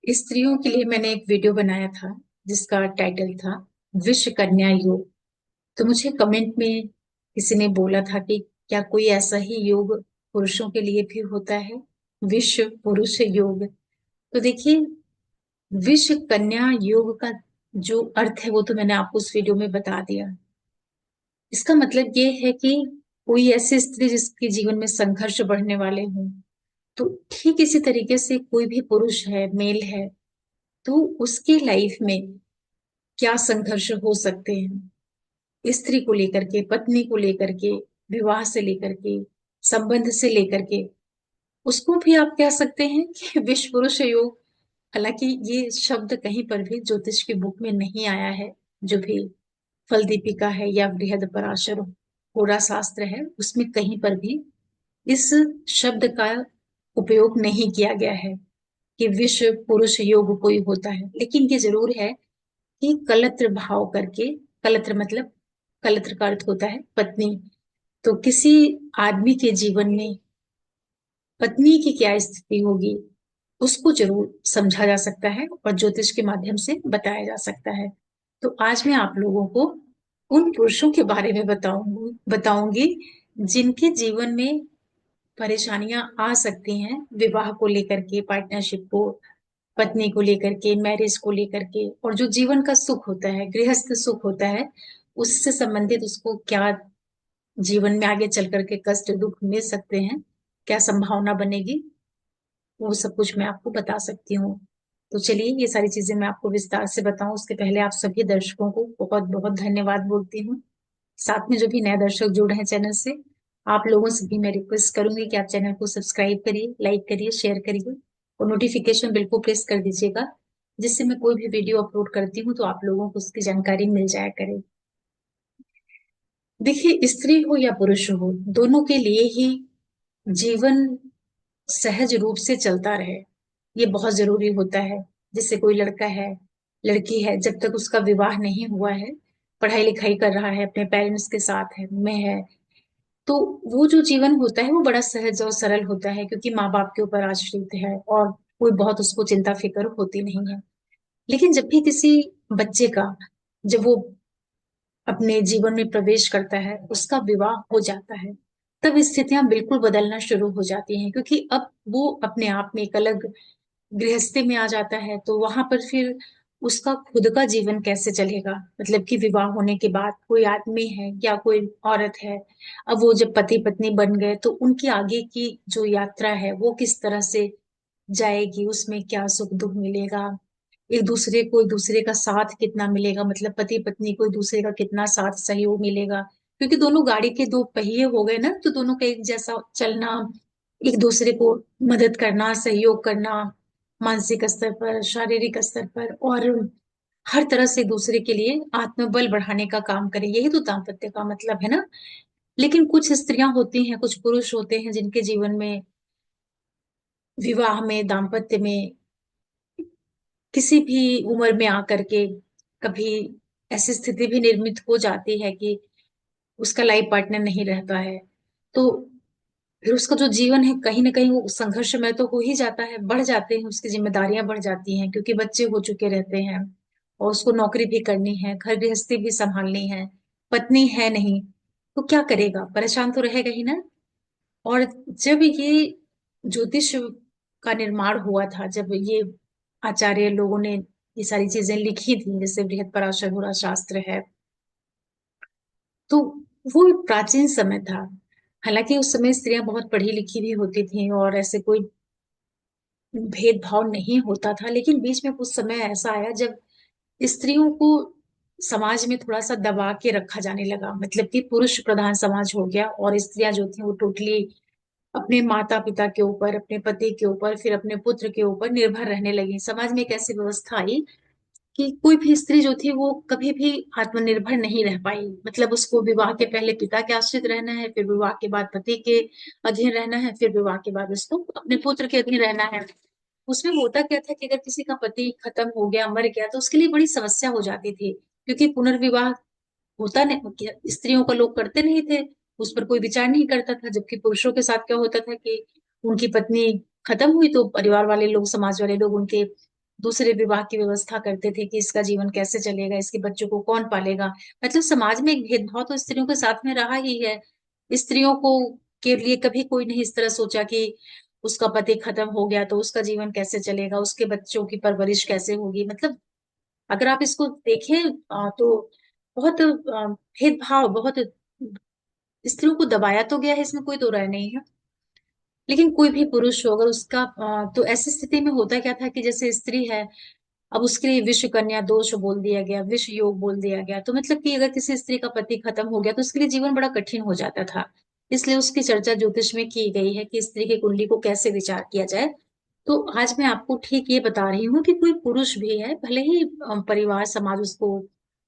स्त्रियों के लिए मैंने एक वीडियो बनाया था जिसका टाइटल था विश्व कन्या योग। तो मुझे कमेंट में किसी ने बोला था कि क्या कोई ऐसा ही योग पुरुषों के लिए भी होता है, विश्व पुरुष योग। तो देखिए, विश्व कन्या योग का जो अर्थ है वो तो मैंने आपको उस वीडियो में बता दिया। इसका मतलब ये है कि कोई ऐसी स्त्री जिसके जीवन में संघर्ष बढ़ने वाले हों, तो ठीक इसी तरीके से कोई भी पुरुष है, मेल है, तो उसकी लाइफ में क्या संघर्ष हो सकते हैं स्त्री को लेकर के, पत्नी को लेकर के, विवाह से लेकर के, संबंध से लेकर के, उसको भी आप कह सकते हैं कि विश्व पुरुष योग। हालांकि ये शब्द कहीं पर भी ज्योतिष की बुक में नहीं आया है। जो भी फल दीपिका है या बृहद पराशर होरा शास्त्र है, उसमें कहीं पर भी इस शब्द का उपयोग नहीं किया गया है कि विश्व पुरुष योग कोई होता है। लेकिन ये जरूर है कि कलत्र भाव करके, कलत्र मतलब, कलत्र का अर्थ होता है पत्नी। तो किसी आदमी के जीवन में पत्नी की क्या स्थिति होगी, उसको जरूर समझा जा सकता है और ज्योतिष के माध्यम से बताया जा सकता है। तो आज मैं आप लोगों को उन पुरुषों के बारे में बताऊंगी जिनके जीवन में परेशानियां आ सकती हैं विवाह को लेकर के, पार्टनरशिप को, पत्नी को लेकर के, मैरिज को लेकर के, और जो जीवन का सुख होता है, गृहस्थ सुख होता है, उससे संबंधित उसको क्या जीवन में आगे चल करके कष्ट दुख मिल सकते हैं, क्या संभावना बनेगी, वो सब कुछ मैं आपको बता सकती हूँ। तो चलिए, ये सारी चीजें मैं आपको विस्तार से बताऊं उसके पहले आप सभी दर्शकों को बहुत बहुत धन्यवाद बोलती हूँ। साथ में जो भी नए दर्शक जुड़े हैं चैनल से, आप लोगों से भी मैं रिक्वेस्ट करूंगी कि आप चैनल को सब्सक्राइब करिए, लाइक करिए, शेयर करिए और नोटिफिकेशन बिल को प्रेस कर दीजिएगा, जिससे मैं कोई भी वीडियो अपलोड करती हूँ तो आप लोगों को उसकी जानकारी मिल जाया करे। देखिए, स्त्री हो या पुरुष हो, दोनों के लिए ही जीवन सहज रूप से चलता रहे, ये बहुत जरूरी होता है। जैसे कोई लड़का है, लड़की है, जब तक उसका विवाह नहीं हुआ है, पढ़ाई लिखाई कर रहा है, अपने पेरेंट्स के साथ है में है, तो वो जो जीवन होता है वो बड़ा सहज और सरल होता है, क्योंकि माँ बाप के ऊपर आश्रित है और कोई बहुत उसको चिंता फिक्र होती नहीं है। लेकिन जब भी किसी बच्चे का, जब वो अपने जीवन में प्रवेश करता है, उसका विवाह हो जाता है, तब स्थितियां बिल्कुल बदलना शुरू हो जाती हैं, क्योंकि अब वो अपने आप में एक अलग गृहस्थी में आ जाता है। तो वहां पर फिर उसका खुद का जीवन कैसे चलेगा, मतलब कि विवाह होने के बाद कोई आदमी है या कोई औरत है, अब वो जब पति पत्नी बन गए तो उनकी आगे की जो यात्रा है वो किस तरह से जाएगी, उसमें क्या सुख दुख मिलेगा, एक दूसरे का साथ कितना मिलेगा, मतलब पति पत्नी को एक दूसरे का कितना साथ सहयोग मिलेगा, क्योंकि दोनों गाड़ी के दो पहिए हो गए ना, तो दोनों का एक जैसा चलना, एक दूसरे को मदद करना, सहयोग करना, मानसिक स्तर पर, शारीरिक स्तर पर, और हर तरह से एक दूसरे के लिए आत्मबल बढ़ाने का काम करें, यही तो दाम्पत्य का मतलब है ना। लेकिन कुछ स्त्रियां होती हैं, कुछ पुरुष होते हैं जिनके जीवन में विवाह में, दाम्पत्य में, किसी भी उम्र में आकर के कभी ऐसी स्थिति भी निर्मित हो जाती है कि उसका लाइफ पार्टनर नहीं रहता है, तो फिर उसका जो जीवन है कहीं ना कहीं वो संघर्षमय तो हो ही जाता है, बढ़ जाते हैं, उसकी जिम्मेदारियां बढ़ जाती हैं, क्योंकि बच्चे हो चुके रहते हैं और उसको नौकरी भी करनी है, घर गृहस्थी भी संभालनी है, पत्नी है नहीं, तो क्या करेगा, परेशान तो रहेगा ही ना। और जब ये ज्योतिष का निर्माण हुआ था, जब ये आचार्य लोगों ने ये सारी चीजें लिखी थी, जैसे बृहद पराशर शास्त्र है, तो वो एक प्राचीन समय था। हालांकि उस समय स्त्रियां बहुत पढ़ी लिखी भी होती थी और ऐसे कोई भेदभाव नहीं होता था, लेकिन बीच में कुछ समय ऐसा आया जब स्त्रियों को समाज में थोड़ा सा दबा के रखा जाने लगा, मतलब कि पुरुष प्रधान समाज हो गया और स्त्रियां जो थी वो टोटली अपने माता पिता के ऊपर, अपने पति के ऊपर, फिर अपने पुत्र के ऊपर निर्भर रहने लगी। समाज में एक ऐसी व्यवस्था आई कि कोई भी स्त्री जो थी वो कभी भी आत्मनिर्भर नहीं रह पाई, मतलब उसको विवाह के पहले पिता के आश्रित रहना है, फिर विवाह के बाद पति के अधीन रहना है, फिर विवाह के बाद उसको अपने पुत्र के अधीन रहना है। उसमें होता क्या था कि अगर किसी का पति खत्म हो गया, मर गया, तो उसके लिए बड़ी समस्या हो जाती थी, क्योंकि पुनर्विवाह होता नहीं, स्त्रियों का लोग करते नहीं थे, उस पर कोई विचार नहीं करता था। जबकि पुरुषों के साथ क्या होता था कि उनकी पत्नी खत्म हुई तो परिवार वाले लोग, समाज वाले लोग उनके दूसरे विवाह की व्यवस्था करते थे कि इसका जीवन कैसे चलेगा, इसके बच्चों को कौन पालेगा। मतलब समाज में एक भेदभाव तो स्त्रियों के साथ में रहा ही है। स्त्रियों को के लिए कभी कोई नहीं इस तरह सोचा कि उसका पति खत्म हो गया तो उसका जीवन कैसे चलेगा, उसके बच्चों की परवरिश कैसे होगी। मतलब अगर आप इसको देखें तो बहुत भेदभाव, बहुत स्त्रियों को दबाया तो गया है, इसमें कोई दो राय नहीं है। लेकिन कोई भी पुरुष हो अगर उसका तो ऐसी स्थिति में होता क्या था कि जैसे स्त्री है, अब उसके लिए विश्व कन्या दोष बोल दिया गया, विश्व योग बोल दिया गया। तो मतलब कि अगर किसी स्त्री का पति खत्म हो गया तो उसके लिए जीवन बड़ा कठिन हो जाता था। इसलिए उसकी चर्चा ज्योतिष में की गई है कि स्त्री की कुंडली को कैसे विचार किया जाए। तो आज मैं आपको ठीक ये बता रही हूँ कि कोई पुरुष भी है, भले ही परिवार समाज उसको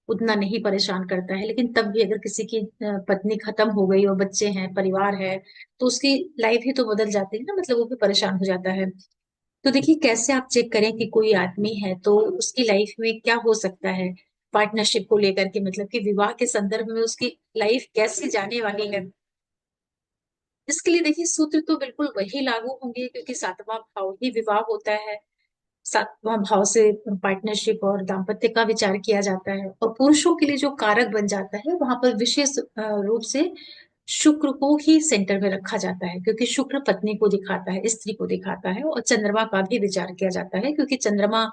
उतना नहीं परेशान करता है, लेकिन तब भी अगर किसी की पत्नी खत्म हो गई और बच्चे हैं, परिवार है, तो उसकी लाइफ ही तो बदल जाती है ना, मतलब वो भी परेशान हो जाता है। तो देखिए कैसे आप चेक करें कि कोई आदमी है तो उसकी लाइफ में क्या हो सकता है पार्टनरशिप को लेकर के, मतलब कि विवाह के संदर्भ में उसकी लाइफ कैसे जाने वाली है। इसके लिए देखिए सूत्र तो बिल्कुल वही लागू होंगे, क्योंकि सातवां भाव ही विवाह होता है। सातवां भाव से पार्टनरशिप और दाम्पत्य का विचार किया जाता है, और पुरुषों के लिए जो कारक बन जाता है वहां पर विशेष रूप से शुक्र को ही सेंटर में रखा जाता है, क्योंकि शुक्र पत्नी को दिखाता है, स्त्री को दिखाता है। और चंद्रमा का भी विचार किया जाता है, क्योंकि चंद्रमा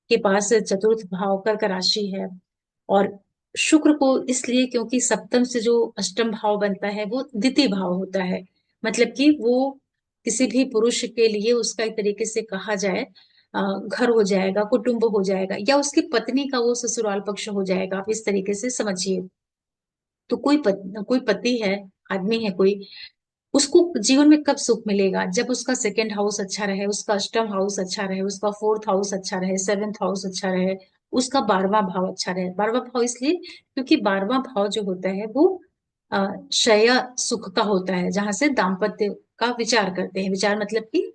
के पास चतुर्थ भाव कर्क राशि है। और शुक्र को इसलिए क्योंकि सप्तम से जो अष्टम भाव बनता है वो द्वितीय भाव होता है। मतलब कि वो किसी भी पुरुष के लिए उसका एक तरीके से कहा जाए घर हो जाएगा, कुटुंब हो जाएगा, या उसकी पत्नी का वो ससुराल पक्ष हो जाएगा, आप इस तरीके से समझिए। तो कोई पति है, आदमी है कोई, उसको जीवन में कब सुख मिलेगा, जब उसका सेकंड हाउस अच्छा रहे, उसका अष्टम हाउस अच्छा रहे, उसका फोर्थ हाउस अच्छा रहे, सेवेंथ हाउस अच्छा रहे, उसका 12वां भाव अच्छा रहे। 12वां भाव इसलिए क्योंकि 12वां भाव जो होता है वो शय सुख का होता है, जहां से दाम्पत्य का विचार करते हैं। विचार मतलब कि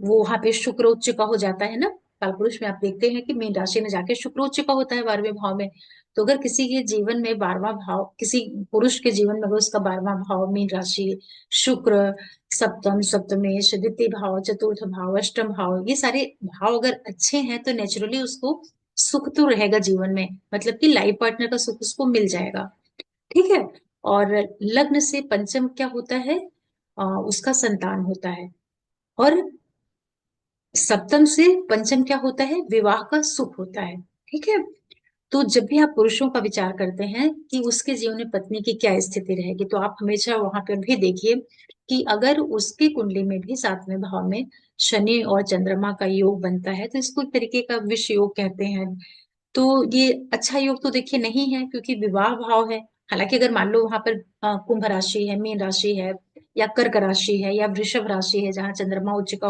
वो वहां पे शुक्र उच्च का हो जाता है ना। कालपुरुष में आप देखते हैं कि मीन राशि में जाके शुक्र उच्च का होता है 12वें भाव में। तो अगर किसी के जीवन में 12वां भाव, किसी पुरुष के जीवन में अगर उसका 12वां भाव मीन राशि, शुक्र, सप्तम, सप्तमेश, द्वितीय भाव, चतुर्थ भाव, अष्टम भाव, ये सारे भाव अगर अच्छे हैं तो नेचुरली उसको सुख तो रहेगा जीवन में, मतलब कि लाइफ पार्टनर का सुख उसको मिल जाएगा। ठीक है। और लग्न से पंचम क्या होता है, उसका संतान होता है। और सप्तम से पंचम क्या होता है, विवाह का सुख होता है। ठीक है। तो जब भी आप पुरुषों का विचार करते हैं कि उसके जीवन में पत्नी की क्या स्थिति रहेगी, तो आप हमेशा वहां पर भी देखिए कि अगर उसकी कुंडली में भी 7वें भाव में शनि और चंद्रमा का योग बनता है तो इसको एक तरीके का विष योग कहते हैं। तो ये अच्छा योग तो देखिए नहीं है, क्योंकि विवाह भाव है। हालांकि अगर मान लो वहां पर कुंभ राशि है, मीन राशि है, या कर्क राशि है, या वृषभ राशि है, जहां चंद्रमा उच्च का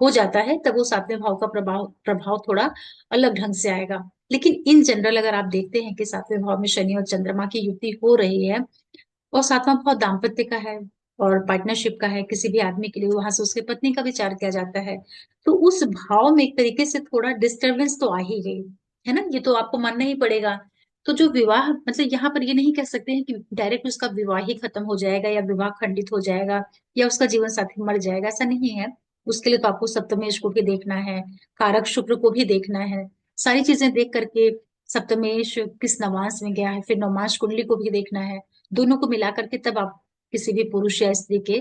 हो जाता है, तब वो 7वें भाव का प्रभाव प्रभाव थोड़ा अलग ढंग से आएगा। लेकिन इन जनरल अगर आप देखते हैं कि 7वें भाव में शनि और चंद्रमा की युति हो रही है, और 7वां भाव दाम्पत्य का है और पार्टनरशिप का है किसी भी आदमी के लिए, वहां से उसके पत्नी का विचार किया जाता है, तो उस भाव में एक तरीके से थोड़ा डिस्टरबेंस तो आ ही गई है ना, ये तो आपको मानना ही पड़ेगा। तो जो विवाह, मतलब यहाँ पर ये नहीं कह सकते हैं कि डायरेक्ट उसका विवाह ही खत्म हो जाएगा, या विवाह खंडित हो जाएगा, या उसका जीवन साथी मर जाएगा, ऐसा नहीं है। उसके लिए तो आपको सप्तमेश को भी देखना है, कारक शुक्र को भी देखना है, सारी चीजें देख करके सप्तमेश किस नवांश में गया है, फिर नवमांश कुंडली को भी देखना है। दोनों को मिला करके तब आप किसी भी पुरुष या स्त्री के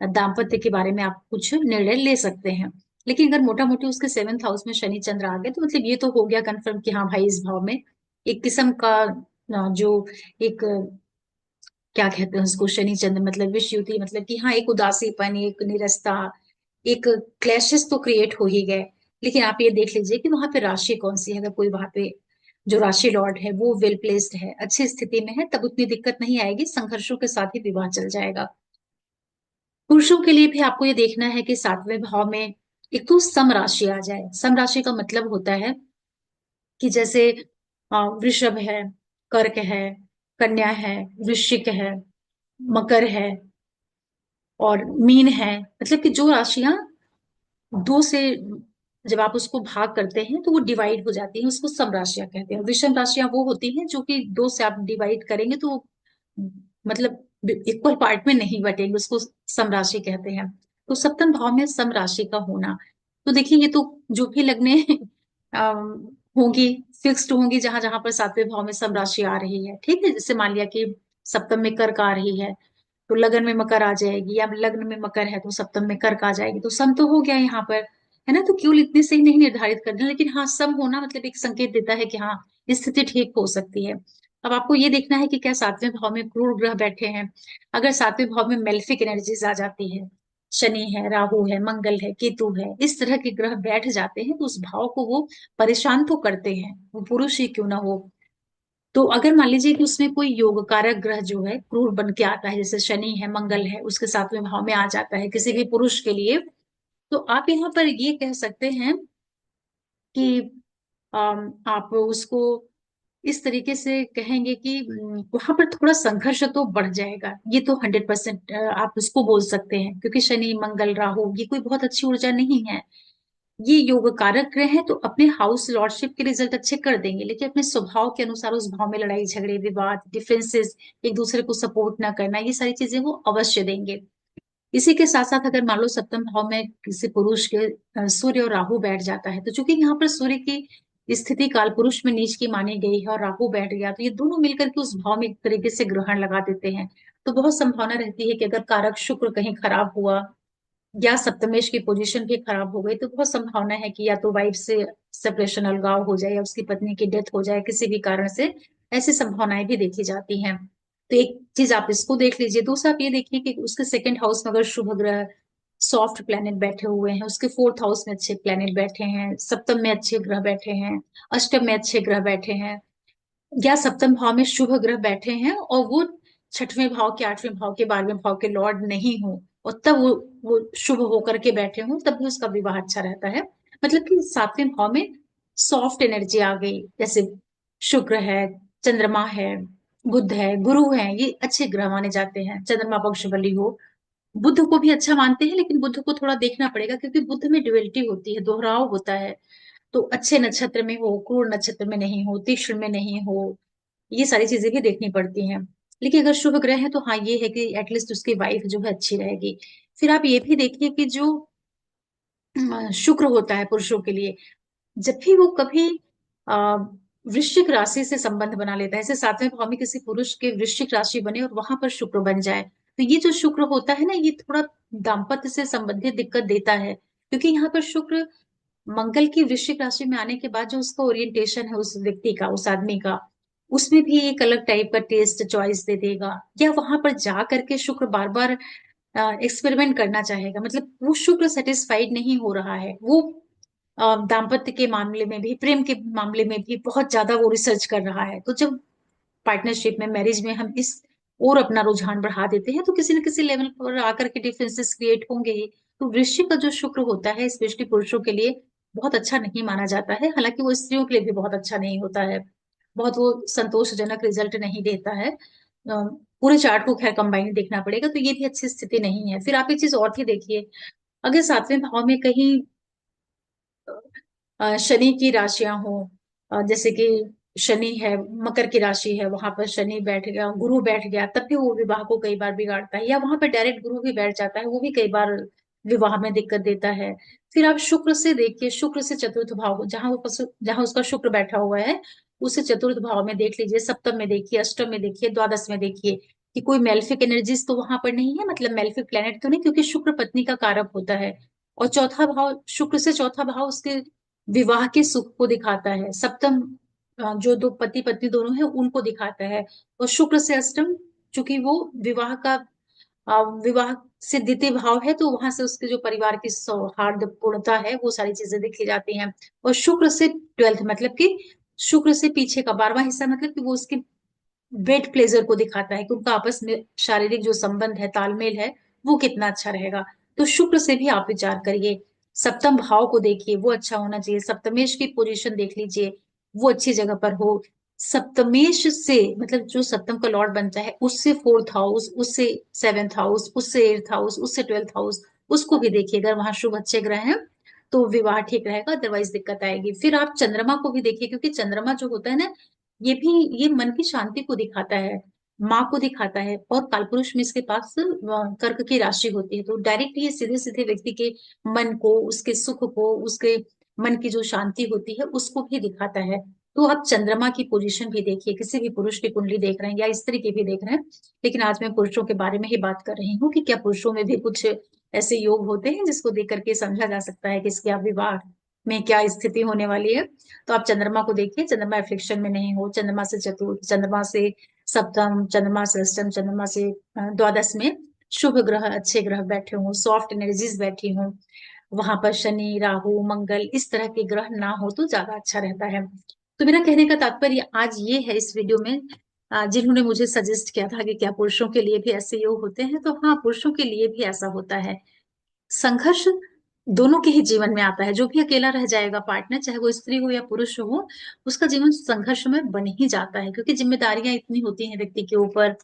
दाम्पत्य के बारे में आप कुछ निर्णय ले सकते हैं। लेकिन अगर मोटा मोटी उसके 7th हाउस में शनि चंद्र आ गए तो मतलब ये तो हो गया कंफर्म कि हाँ भाई इस भाव में एक किस्म का जो एक क्या कहते हैं उसको, शनि चंद्र मतलब विषयुति, मतलब कि हाँ एक उदासीपन, एक निरस्ता, एक क्लैशेस तो क्रिएट हो ही गए। लेकिन आप ये देख लीजिए कि वहां पे राशि कौन सी है, अगर कोई वहां पे जो राशि लॉर्ड है वो वेल प्लेस्ड है, अच्छी स्थिति में है, तब उतनी दिक्कत नहीं आएगी, संघर्षों के साथ ही विवाह चल जाएगा। पुरुषों के लिए भी आपको ये देखना है कि 7वें भाव में एक तो सम राशि आ जाए। सम राशि का मतलब होता है कि जैसे वृषभ है, कर्क है, कन्या है, वृश्चिक है, मकर है, और मीन है। मतलब कि जो राशियां दो से जब आप उसको भाग करते हैं तो वो डिवाइड हो जाती हैं, उसको सम राशियां कहते हैं। विषम राशियां वो होती हैं जो कि दो से आप डिवाइड करेंगे तो मतलब इक्वल पार्ट में नहीं बटेंगे, उसको सम राशि कहते हैं। तो सप्तम भाव में सम राशि का होना, तो देखिए ये तो जो भी लग्न होंगी, फिक्स्ड होंगी, जहां जहां पर सातवें भाव में सब राशि आ रही है। ठीक है, जैसे मान लिया कि सप्तम में कर्क आ रही है, तो लगन में मकर आ जाएगी, या लग्न में मकर है तो सप्तम में कर्क आ जाएगी, तो सम तो हो गया यहाँ पर, है ना। तो केवल इतने से ही नहीं निर्धारित करना, लेकिन हाँ सम होना मतलब एक संकेत देता है कि हाँ स्थिति ठीक हो सकती है। अब आपको ये देखना है कि क्या सातवें भाव में क्रूर ग्रह बैठे हैं। अगर सातवें भाव में मेल्फिक एनर्जीज आ जाती है, शनि है, राहु है, मंगल है, केतु है, इस तरह के ग्रह बैठ जाते हैं, तो उस भाव को वो परेशान तो करते हैं, वो पुरुष ही क्यों ना हो। तो अगर मान लीजिए कि उसमें कोई योग कारक ग्रह जो है क्रूर बन के आता है, जैसे शनि है, मंगल है, उसके सातवें भाव में आ जाता है किसी भी पुरुष के लिए, तो आप यहाँ पर ये कह सकते हैं कि आप उसको इस तरीके से कहेंगे कि वहां पर थोड़ा संघर्ष तो बढ़ जाएगा। ये तो 100% आप उसको बोल सकते हैं, क्योंकि शनि मंगल राहु ये कोई बहुत अच्छी ऊर्जा नहीं है। ये योग कारक ग्रह है, तो अपने हाउस लॉर्डशिप के रिजल्ट अच्छे कर देंगे, लेकिन अपने स्वभाव के अनुसार उस भाव में लड़ाई झगड़े विवाद डिफरेंसेस, एक दूसरे को सपोर्ट ना करना, ये सारी चीजें वो अवश्य देंगे। इसी के साथ साथ अगर मान लो सप्तम भाव में किसी पुरुष के सूर्य और राहु बैठ जाता है, तो चूंकि यहाँ पर सूर्य की स्थिति काल पुरुष में नीच की मानी गई है और राहु बैठ गया, तो ये दोनों मिलकर के उस भाव में एक तरीके से ग्रहण लगा देते हैं। तो बहुत संभावना रहती है कि अगर कारक शुक्र कहीं खराब हुआ या सप्तमेश की पोजीशन भी खराब हो गई, तो बहुत संभावना है कि या तो वाइफ से सेपरेशन अलगाव हो जाए, या उसकी पत्नी की डेथ हो जाए किसी भी कारण से। ऐसी संभावनाएं भी देखी जाती हैं। तो एक चीज आप इसको देख लीजिए। दूसरा आप ये देखिए कि उसके सेकंड हाउस में अगर शुभ ग्रह सॉफ्ट प्लैनेट बैठे हुए हैं, उसके फोर्थ हाउस में अच्छे प्लैनेट बैठे हैं, सप्तम में अच्छे ग्रह बैठे हैं, अष्टम में अच्छे ग्रह बैठे हैं, या सप्तम भाव में शुभ ग्रह बैठे हैं और वो छठवें भाव के, आठवें भाव के, 12वें भाव के लॉर्ड नहीं हो, और तब वो शुभ होकर के बैठे हों, तब भी उसका विवाह अच्छा रहता है। मतलब कि सातवें भाव में सॉफ्ट एनर्जी आ गई, जैसे शुक्र है, चंद्रमा है, बुध है, गुरु है, ये अच्छे ग्रह माने जाते हैं। चंद्रमा पक्ष बली हो, बुध को भी अच्छा मानते हैं, लेकिन बुध को थोड़ा देखना पड़ेगा, क्योंकि बुध में ड्युअलिटी होती है, दोहराव होता है। तो अच्छे नक्षत्र में हो, क्रूर नक्षत्र में नहीं हो, तीक्ष्ण में नहीं हो, ये सारी चीजें भी देखनी पड़ती हैं। लेकिन अगर शुभ ग्रह है तो हाँ ये है कि एटलीस्ट उसकी वाइफ जो है अच्छी रहेगी। फिर आप ये भी देखिए कि जो शुक्र होता है पुरुषों के लिए, जब भी वो कभी आ, वृश्चिक राशि से संबंध बना लेता है, जैसे सातवें भाव में किसी पुरुष के वृश्चिक राशि बने और वहां पर शुक्र बन जाए, तो ये जो शुक्र होता है ना, ये थोड़ा दाम्पत्य से संबंधित दिक्कत देता है। क्योंकि यहाँ पर शुक्र मंगल की वृश्चिक राशि में आने के बाद जो उसका ओरिएंटेशन है उस व्यक्ति का, उस आदमी का, उसमें भी एक अलग टाइप का टेस्ट चॉइस दे देगा। या वहां पर जा करके शुक्र बार बार एक्सपेरिमेंट करना चाहेगा, मतलब वो शुक्र सेटिस्फाइड नहीं हो रहा है, वो दाम्पत्य के मामले में भी, प्रेम के मामले में भी बहुत ज्यादा वो रिसर्च कर रहा है। तो जब पार्टनरशिप में, मैरिज में हम इस और अपना रुझान बढ़ा देते हैं, तो किसी न किसी लेवल पर आकर के डिफरेंसेस क्रिएट होंगे ही। तो वृश्चिक का जो शुक्र होता है स्पेशली पुरुषों के लिए बहुत अच्छा नहीं माना जाता है, हालांकि वो स्त्रियों के लिए भी बहुत अच्छा नहीं होता है, बहुत वो संतोषजनक रिजल्ट नहीं देता है। पूरे चार्ट को खैर कंबाइन देखना पड़ेगा, तो ये भी अच्छी स्थिति नहीं है। फिर आप एक चीज और भी देखिए, अगर सातवें भाव में कहीं शनि की राशियां हो, जैसे कि शनि है, मकर की राशि है, वहां पर शनि बैठ गया, गुरु बैठ गया, तब भी वो विवाह को कई बार बिगाड़ता है। या वहां पर डायरेक्ट गुरु भी बैठ जाता है, वो भी कई बार विवाह में दिक्कत देता है। फिर आप शुक्र से देखिए, शुक्र से चतुर्थ भाव, जहां उसका शुक्र बैठा हुआ है, उसे चतुर्थ भाव में देख लीजिए, सप्तम में देखिए, अष्टम में देखिए, द्वादश में देखिए कि कोई मेल्फिक एनर्जीज तो वहां पर नहीं है, मतलब मेल्फिक प्लेनेट तो नहीं, क्योंकि शुक्र पत्नी का कारक होता है। और चौथा भाव, शुक्र से चौथा भाव उसके विवाह के सुख को दिखाता है। सप्तम जो दो पति पत्नी दोनों हैं उनको दिखाता है। और शुक्र से अष्टम, चूंकि वो विवाह का विवाह से द्वितीय भाव है, तो वहां से उसके जो परिवार की सौहार्दपूर्णता है वो सारी चीजें देखी जाती हैं। और शुक्र से ट्वेल्थ, मतलब कि शुक्र से पीछे का 12वां हिस्सा, मतलब कि वो उसके बेड प्लेजर को दिखाता है कि उनका आपस में शारीरिक जो संबंध है, तालमेल है, वो कितना अच्छा रहेगा। तो शुक्र से भी आप विचार करिए। सप्तम भाव को देखिए, वो अच्छा होना चाहिए। सप्तमेश की पोजीशन देख लीजिए, वो अच्छी जगह पर हो। सप्तमेश से मतलब जो सप्तम का लॉर्ड बनता है, उससे फोर्थ हाउस, उससे सेवेंथ हाउस, उससे एट्थ हाउस, उससे ट्वेल्थ हाउस, उसको भी देखिए। अगर वहां शुभ अच्छे ग्रह हैं तो विवाह ठीक रहेगा, अदरवाइज दिक्कत आएगी। फिर आप चंद्रमा को भी देखिए, क्योंकि चंद्रमा जो होता है ना, ये भी, ये मन की शांति को दिखाता है, माँ को दिखाता है। और कालपुरुष में इसके पास कर्क की राशि होती है, तो डायरेक्ट ये सीधे सीधे व्यक्ति के मन को, उसके सुख को, उसके मन की जो शांति होती है उसको भी दिखाता है। तो आप चंद्रमा की पोजीशन भी देखिए, किसी भी पुरुष की कुंडली देख रहे हैं या स्त्री की भी देख रहे हैं, लेकिन आज मैं पुरुषों के बारे में ही बात कर रही हूँ कि क्या पुरुषों में भी कुछ ऐसे योग होते हैं जिसको देख करके समझा जा सकता है कि इसके आप विवाह में क्या स्थिति होने वाली है। तो आप चंद्रमा को देखिए, चंद्रमा एफ्लिक्शन में नहीं हो, चंद्रमा से चतुर्थ, चंद्रमा से सप्तम, चंद्रमा से अष्टम, चंद्रमा से द्वादश में शुभ ग्रह, अच्छे ग्रह बैठे हों, सॉफ्ट एनर्जीज बैठी हों, वहां पर शनि, राहु, मंगल इस तरह के ग्रह ना हो तो ज्यादा अच्छा रहता है। तो मेरा कहने का तात्पर्य आज ये है इस वीडियो में, जिन्होंने मुझे सजेस्ट किया था कि क्या पुरुषों के लिए भी ऐसे योग होते हैं, तो हाँ, पुरुषों के लिए भी ऐसा होता है। संघर्ष दोनों के ही जीवन में आता है। जो भी अकेला रह जाएगा पार्टनर, चाहे वो स्त्री हो या पुरुष हो, उसका जीवन संघर्ष में बन ही जाता है, क्योंकि जिम्मेदारियां इतनी होती हैं व्यक्ति के ऊपर।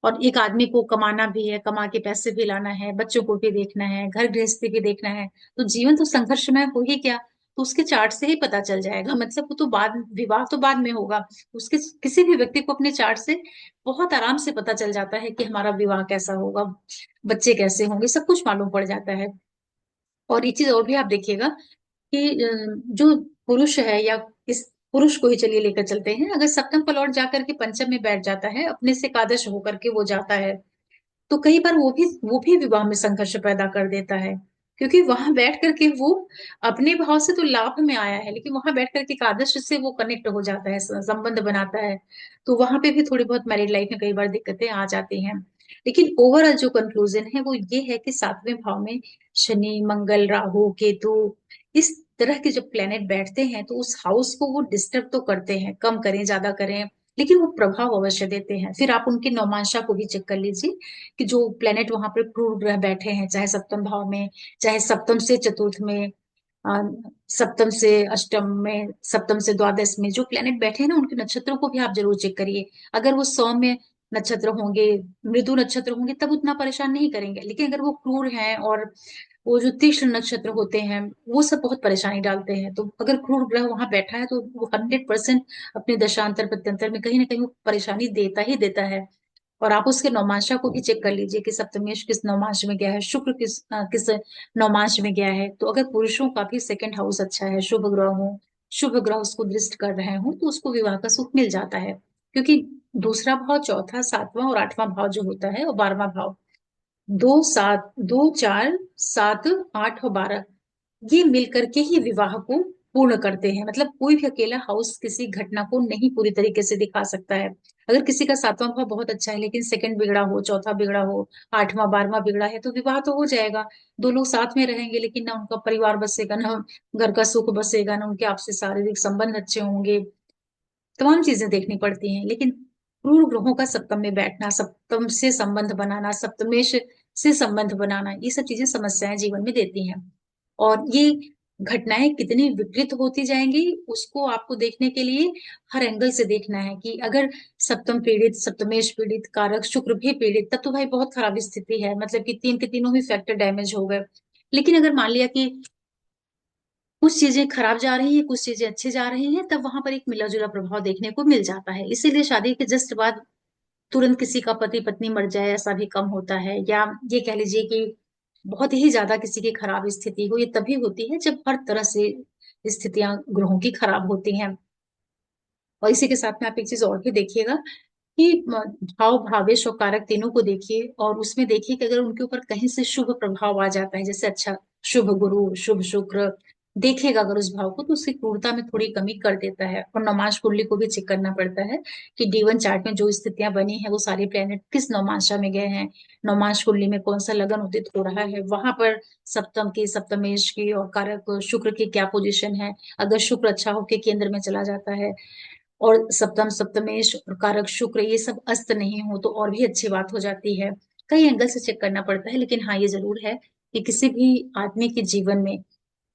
और एक आदमी को कमाना भी है, कमा के पैसे भी लाना है, बच्चों को भी देखना है, घर गृहस्थी भी देखना है, तो जीवन तो संघर्षमय हो ही क्या। तो उसके चार्ट से ही पता चल जाएगा, मतलब वो तो बाद, विवाह तो बाद में होगा, उसके किसी भी व्यक्ति को अपने चार्ट से बहुत आराम से पता चल जाता है कि हमारा विवाह कैसा होगा, बच्चे कैसे होंगे, सब कुछ मालूम पड़ जाता है। और एक चीज और भी आप देखिएगा कि जो पुरुष है, या इस पुरुष को ही चलिए लेकर चलते हैं, अगर सप्तम पलौट जाकर के पंचम में बैठ जाता है, अपने से एकादश होकर के वो जाता है, तो कई बार वो भी विवाह में संघर्ष पैदा कर देता है। क्योंकि वहां बैठ करके वो अपने भाव से तो लाभ में आया है, लेकिन वहां बैठ करके एकादश से वो कनेक्ट हो जाता है, संबंध बनाता है। तो वहां पे भी थोड़ी बहुत मैरिड लाइफ में कई बार दिक्कतें आ जाती हैं। लेकिन ओवरऑल जो कंक्लूजन है वो ये है कि सातवें भाव में शनि, मंगल, राहु, केतु इस तरह के जब प्लेनेट बैठते हैं तो उस हाउस को वो डिस्टर्ब तो करते हैं, कम करें ज्यादा करें, लेकिन वो प्रभाव अवश्य देते हैं। फिर आप उनकी नौमांशा को भी चेक कर लीजिए कि जो प्लेनेट वहां पर क्रूर ग्रह बैठे हैं, चाहे सप्तम भाव में, चाहे सप्तम से चतुर्थ में, अ, सप्तम से अष्टम में, सप्तम से द्वादश में जो प्लेनेट बैठे हैं ना, उनके नक्षत्रों को भी आप जरूर चेक करिए। अगर वो सौम्य नक्षत्र होंगे, मृदु नक्षत्र होंगे, तब उतना परेशान नहीं करेंगे, लेकिन अगर वो क्रूर हैं और वो जो तीक्ष्ण नक्षत्र होते हैं, वो सब बहुत परेशानी डालते हैं। तो अगर क्रूर ग्रह वहां बैठा है तो वो 100% अपने दशांतर प्रत्यंतर में कहीं ना कहीं वो परेशानी देता ही देता है। और आप उसके नौमांशा को भी चेक कर लीजिए कि सप्तमेश किस नौमांश में गया है, शुक्र किस नौमांश में गया है। तो अगर पुरुषों का भी सेकंड हाउस अच्छा है, शुभ ग्रह हो, शुभ ग्रह उसको दृष्ट कर रहे हो, तो उसको विवाह का सुख मिल जाता है। क्योंकि दूसरा भाव, चौथा, सातवां और आठवां भाव जो होता है, और 12वां भाव, दो सात, दो चार, सात, आठ और 12, ये मिलकर के ही विवाह को पूर्ण करते हैं। मतलब कोई भी अकेला हाउस किसी घटना को नहीं पूरी तरीके से दिखा सकता है। अगर किसी का सातवां भाव बहुत अच्छा है लेकिन सेकंड बिगड़ा हो, चौथा बिगड़ा हो, आठवां 12वां बिगड़ा है, तो विवाह तो हो जाएगा, दो लोग साथ में रहेंगे, लेकिन ना उनका परिवार बसेगा, ना घर का सुख बसेगा, ना उनके आपसी शारीरिक संबंध अच्छे होंगे, तमाम चीजें देखनी पड़ती हैं। लेकिन क्रूर ग्रहों का सप्तम में बैठना, सप्तम से संबंध बनाना, सप्तमेश से संबंध बनाना, ये सब चीजें समस्याएं जीवन में देती हैं। और ये घटनाएं कितनी विपरीत होती जाएंगी उसको आपको देखने के लिए हर एंगल से देखना है कि अगर सप्तम पीड़ित, सप्तमेश पीड़ित, कारक शुक्र भी पीड़ित, तब तो भाई बहुत खराब स्थिति है, मतलब कि तीन के तीनों ही फैक्टर डैमेज हो गए। लेकिन अगर मान लिया कि कुछ चीजें खराब जा रही हैं, कुछ चीजें अच्छी जा रही हैं, तब वहां पर एक मिला जुला प्रभाव देखने को मिल जाता है। इसीलिए शादी के जस्ट बाद तुरंत किसी का पति पत्नी मर जाए, ऐसा भी कम होता है। या ये कह लीजिए कि बहुत ही ज्यादा किसी की खराब स्थिति हो, ये तभी होती है जब हर तरह से स्थितियां ग्रहों की खराब होती हैं। और इसी के साथ में आप एक चीज और भी देखिएगा कि भाव, भावेश और कारक तीनों को देखिए, और उसमें देखिए कि अगर उनके ऊपर कहीं से शुभ प्रभाव आ जाता है, जैसे अच्छा शुभ गुरु, शुभ शुक्र, देखिएगा अगर उस भाव को, तो उसकी क्रूरता में थोड़ी कमी कर देता है। और नवमांश कुंडली को भी चेक करना पड़ता है कि D1 चार्ट में जो स्थितियां बनी है वो सारे प्लेनेट किस नवमांशा में गए हैं, नवमांश कुंडली में कौन सा लगन उदित हो रहा है, वहां पर सप्तम की, सप्तमेश की और कारक शुक्र की क्या पोजीशन है। अगर शुक्र अच्छा होकर केंद्र में चला जाता है, और सप्तम, सप्तमेश और कारक शुक्र ये सब अस्त नहीं हो, तो और भी अच्छी बात हो जाती है। कई एंगल से चेक करना पड़ता है, लेकिन हाँ, ये जरूर है कि किसी भी आदमी के जीवन में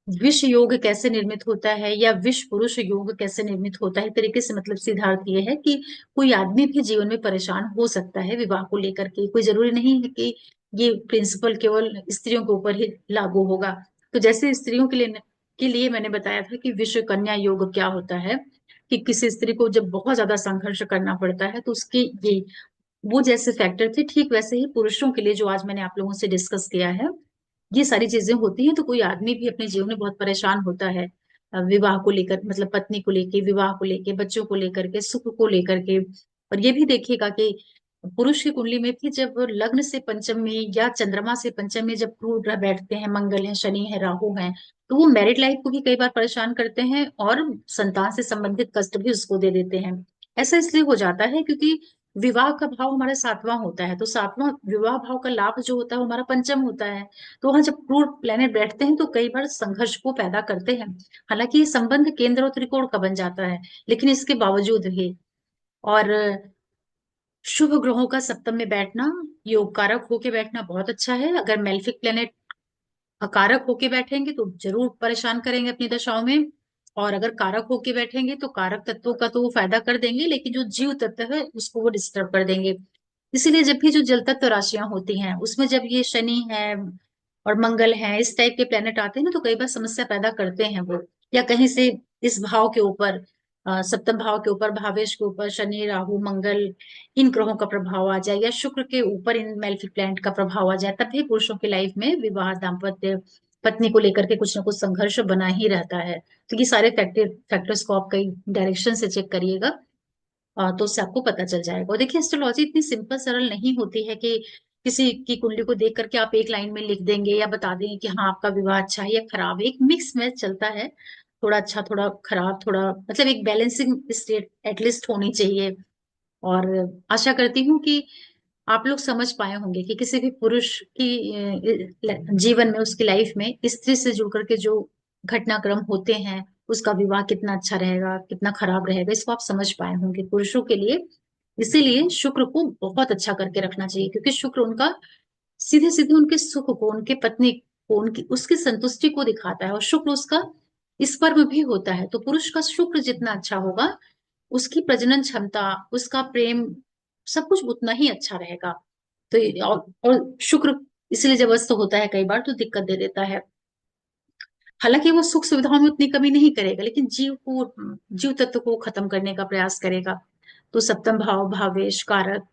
विष योग कैसे निर्मित होता है या विष पुरुष योग कैसे निर्मित होता है, एक तरीके से मतलब सिद्धार्थ ये है कि कोई आदमी भी जीवन में परेशान हो सकता है विवाह को लेकर के। कोई जरूरी नहीं है कि ये प्रिंसिपल केवल स्त्रियों के ऊपर ही लागू होगा। तो जैसे स्त्रियों के लिए मैंने बताया था कि विश्व कन्या योग क्या होता है, कि किसी स्त्री को जब बहुत ज्यादा संघर्ष करना पड़ता है तो उसके ये वो जैसे फैक्टर थे, ठीक वैसे ही पुरुषों के लिए जो आज मैंने आप लोगों से डिस्कस किया है, ये सारी चीजें होती हैं। तो कोई आदमी भी अपने जीवन में बहुत परेशान होता है, विवाह को लेकर, मतलब पत्नी को लेके, विवाह को लेके, बच्चों को लेकर के, सुख को लेकर के। और ये भी देखिएगा कि पुरुष की कुंडली में भी जब लग्न से पंचम में या चंद्रमा से पंचम में जब क्रूर ग्रह बैठते हैं, मंगल है, शनि है, राहु है, तो वो मैरिड लाइफ को भी कई बार परेशान करते हैं और संतान से संबंधित कष्ट भी उसको दे देते हैं। ऐसा इसलिए हो जाता है क्योंकि विवाह का भाव हमारा सातवां होता है, तो सातवां विवाह भाव का लाभ जो होता है वो हमारा पंचम होता है। तो वहां जब क्रूर प्लेनेट बैठते हैं तो कई बार संघर्ष को पैदा करते हैं। हालांकि ये संबंध केंद्र और त्रिकोण का बन जाता है, लेकिन इसके बावजूद भी। और शुभ ग्रहों का सप्तम में बैठना, योग कारक होके बैठना बहुत अच्छा है। अगर मेल्फिक प्लेनेट अकारक होके बैठेंगे तो जरूर परेशान करेंगे अपनी दशाओं में। और अगर कारक होके बैठेंगे तो कारक तत्वों का तो वो फायदा कर देंगे, लेकिन जो जीव तत्व है उसको वो डिस्टर्ब कर देंगे। इसीलिए जब भी जो जल तत्व राशियां होती हैं उसमें जब ये शनि है और मंगल है, इस टाइप के प्लेनेट आते हैं ना, तो कई बार समस्या पैदा करते हैं वो। या कहीं से इस भाव के ऊपर, सप्तम भाव के ऊपर, भावेश के ऊपर शनि, राहु, मंगल, इन ग्रहों का प्रभाव आ जाए, या शुक्र के ऊपर इन मेलेफिक प्लैनेट का प्रभाव आ जाए, तब भी पुरुषों की लाइफ में विवाह, दाम्पत्य, पत्नी को लेकर के कुछ ना कुछ संघर्ष बना ही रहता है। तो ये सारे फैक्टर्स को आप कई डायरेक्शन से चेक करिएगा, तो उससे आपको पता चल जाएगा। और देखिए एस्ट्रोलॉजी इतनी सिंपल सरल नहीं होती है कि किसी की कुंडली को देख करके आप एक लाइन में लिख देंगे या बता देंगे कि हाँ आपका विवाह अच्छा है या खराब है। एक मिक्स मैच चलता है, थोड़ा अच्छा थोड़ा खराब, थोड़ा मतलब एक बैलेंसिंग स्टेट एटलीस्ट होनी चाहिए। और आशा करती हूँ कि आप लोग समझ पाए होंगे कि किसी भी पुरुष की जीवन में, उसकी लाइफ में स्त्री से जुड़ करके जो घटनाक्रम होते हैं, उसका विवाह कितना अच्छा रहेगा, कितना खराब रहेगा, इसको आप समझ पाए होंगे पुरुषों के लिए। इसीलिए शुक्र को बहुत अच्छा करके रखना चाहिए, क्योंकि शुक्र उनका सीधे सीधे उनके सुख को, उनके पत्नी को, उनकी उसकी संतुष्टि को दिखाता है। और शुक्र उसका स्पर्म भी होता है, तो पुरुष का शुक्र जितना अच्छा होगा, उसकी प्रजनन क्षमता, उसका प्रेम, सब कुछ उतना ही अच्छा रहेगा। तो और शुक्र इसलिए जब अस्त होता है कई बार तो दिक्कत दे देता है। हालांकि वो सुख सुविधाओं में उतनी कमी नहीं करेगा, लेकिन जीव तत्व को खत्म करने का प्रयास करेगा। तो सप्तम भाव, भावेश, कारक,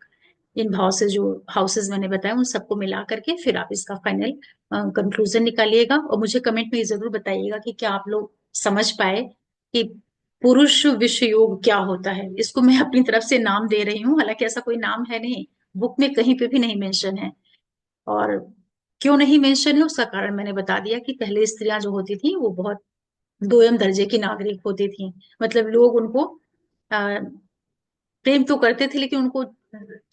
इन भाव से जो हाउसेस मैंने बताया उन सबको मिला करके फिर आप इसका फाइनल कंक्लूजन निकालिएगा। और मुझे कमेंट में ये जरूर बताइएगा कि क्या आप लोग समझ पाए कि पुरुष विषय योग क्या होता है। इसको मैं अपनी तरफ से नाम दे रही हूँ, हालांकि ऐसा कोई नाम है नहीं, बुक में कहीं पे भी नहीं मेंशन है। और क्यों नहीं मेंशन है उसका कारण मैंने बता दिया कि पहले स्त्रियां जो होती थी वो बहुत दोयम दर्जे की नागरिक होती थी। मतलब लोग उनको प्रेम तो करते थे, लेकिन उनको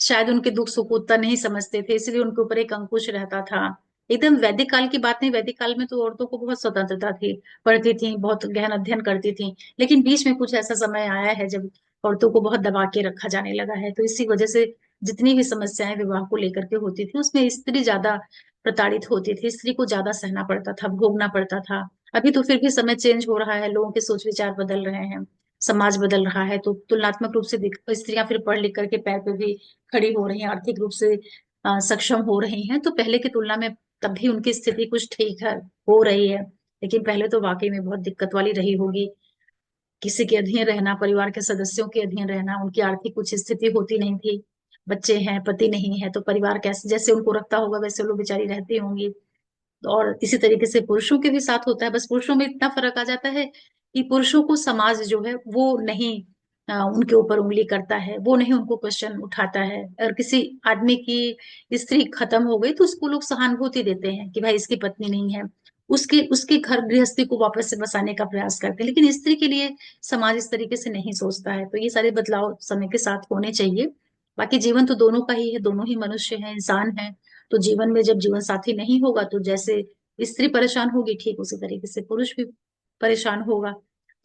शायद उनके दुख सुख उतना नहीं समझते थे, इसलिए उनके ऊपर एक अंकुश रहता था। एकदम वैदिक काल की बात नहीं, वैदिक काल में तो औरतों को बहुत स्वतंत्रता थी, पढ़ती थी, बहुत गहन अध्ययन करती थी। लेकिन बीच में कुछ ऐसा समय आया है जब औरतों को बहुत दबा के रखा जाने लगा है, तो इसी वजह से जितनी भी समस्याएं विवाह को लेकर के होती थी उसमें स्त्री ज्यादा प्रताड़ित होती थी, स्त्री को ज्यादा सहना पड़ता था, भोगना पड़ता था। अभी तो फिर भी समय चेंज हो रहा है, लोगों के सोच विचार बदल रहे हैं, समाज बदल रहा है, तो तुलनात्मक रूप से स्त्रियां फिर पढ़ लिख करके पैर पे भी खड़ी हो रही हैं, आर्थिक रूप से सक्षम हो रही हैं। तो पहले की तुलना में तब भी उनकी स्थिति कुछ ठीक है, हो रही है। लेकिन पहले तो वाकई में बहुत दिक्कत वाली रही होगी। किसी के अधीन रहना, परिवार के सदस्यों के अधीन रहना, उनकी आर्थिक कुछ स्थिति होती नहीं थी, बच्चे हैं, पति नहीं है, तो परिवार कैसे जैसे उनको रखता होगा वैसे लोग बेचारी रहती होंगी। और इसी तरीके से पुरुषों के भी साथ होता है, बस पुरुषों में इतना फर्क आ जाता है कि पुरुषों को समाज जो है वो नहीं उनके ऊपर उंगली करता है, वो नहीं उनको क्वेश्चन उठाता है। और किसी आदमी की स्त्री खत्म हो गई तो उसको लोग सहानुभूति देते हैं कि भाई इसकी पत्नी नहीं है, उसके उसके घर गृहस्थी को वापस से बसाने का प्रयास करते हैं। लेकिन स्त्री के लिए समाज इस तरीके से नहीं सोचता है। तो ये सारे बदलाव समय के साथ होने चाहिए। बाकी जीवन तो दोनों का ही है, दोनों ही मनुष्य हैं, इंसान हैं। तो जीवन में जब जीवन साथी नहीं होगा तो जैसे स्त्री परेशान होगी, ठीक उसी तरीके से पुरुष भी परेशान होगा।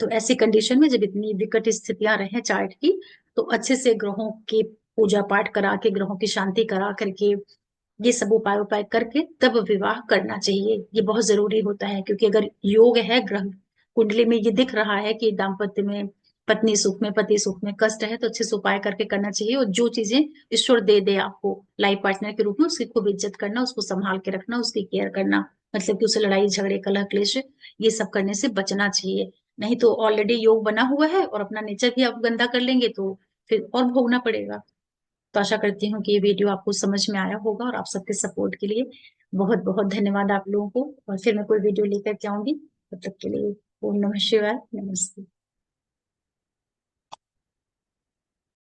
तो ऐसी कंडीशन में जब इतनी विकट स्थितियां रहे चार्ट की, तो अच्छे से ग्रहों की पूजा पाठ करा के, ग्रहों की शांति करा करके, ये सब उपाय उपाय करके तब विवाह करना चाहिए। ये बहुत जरूरी होता है, क्योंकि अगर योग है, ग्रह कुंडली में ये दिख रहा है कि दाम्पत्य में, पत्नी सुख में, पति सुख में कष्ट है, तो अच्छे से उपाय करके करना चाहिए। और जो चीजें ईश्वर दे दे आपको लाइफ पार्टनर के रूप में, उसकी खूब इज्जत करना, उसको संभाल के रखना, उसकी केयर करना, मतलब कि उसे लड़ाई झगड़े कलह क्लेश ये सब करने से बचना चाहिए। नहीं तो ऑलरेडी योग बना हुआ है और अपना नेचर भी आप गंदा कर लेंगे तो फिर और भोगना पड़ेगा। तो आशा करती हूँ कि ये वीडियो आपको समझ में आया होगा, और आप सबके सपोर्ट के लिए बहुत बहुत धन्यवाद आप लोगों को। और फिर मैं कोई वीडियो लेकर के आऊंगी, तब तक के लिए ओम नमः शिवाय। नमस्ते।